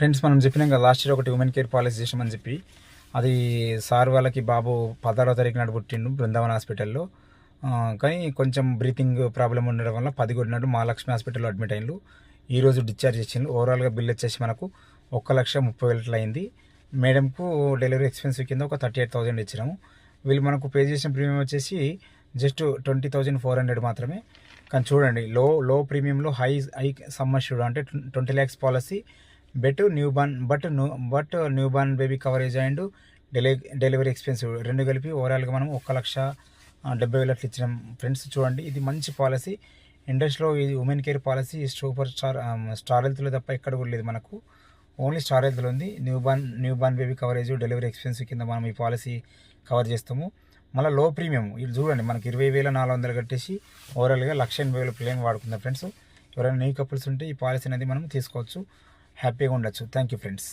Friends మనం చెప్పినాం కదా లాస్ట్ ఇయర్ ఒకటి ఉమెన్ కేర్ పాలసీ చేసామని చెప్పి, అది సార్ వాళ్ళకి బాబు 16వ తారీఖు నాడు పుట్టిండు బృందావన్ హాస్పిటల్లో. కానీ కొంచెం బ్రీతింగ్ ప్రాబ్లం ఉండడం వల్ల 10 నాడు మహాలక్ష్మి హాస్పిటల్లో అడ్మిట్ అయ్యిండు. ఈరోజు డిశ్చార్జ్ ఇచ్చిండు. ఓవరాల్గా బిల్ వచ్చేసి మనకు 1,30,000 అయింది. మేడంకు డెలివరీ ఎక్స్పెన్సివ్ కింద ఒక 38,000 ఇచ్చినాము. వీళ్ళు మనకు పే చేసిన ప్రీమియం వచ్చేసి జస్ట్ 20,400 మాత్రమే. కానీ చూడండి, లో ప్రీమియంలో హై సమ్ అష్యూర్డ్ అంటే 20 lakhs policy, new born baby coverage and delivery expensive రెండు కలిపి ఓవరాల్గా మనం 1,70,000 అట్లా ఇచ్చినాం. ఫ్రెండ్స్ చూడండి, ఇది మంచి పాలసీ. ఇండస్ట్రీలో ఇది women care policy super star హెల్త్లో తప్ప ఎక్కడ కూడా లేదు. మనకు ఓన్లీ స్టార్ హెల్త్లో ఉంది. Newborn baby coverage delivery expensive కింద మనం ఈ పాలసీ కవర్ చేస్తాము. మళ్ళీ లో ప్రీమియం ఇది చూడండి, మనకి 20,400 కట్టేసి ఓవరాల్గా 1,80,000 ప్లేన్ వాడుకుందాం ఫ్రెండ్స్. ఎవరైనా న్యూ కపుల్స్ ఉంటే ఈ పాలసీ అనేది మనం తీసుకోవచ్చు, హ్యాపీగా ఉండొచ్చు. Thank you friends.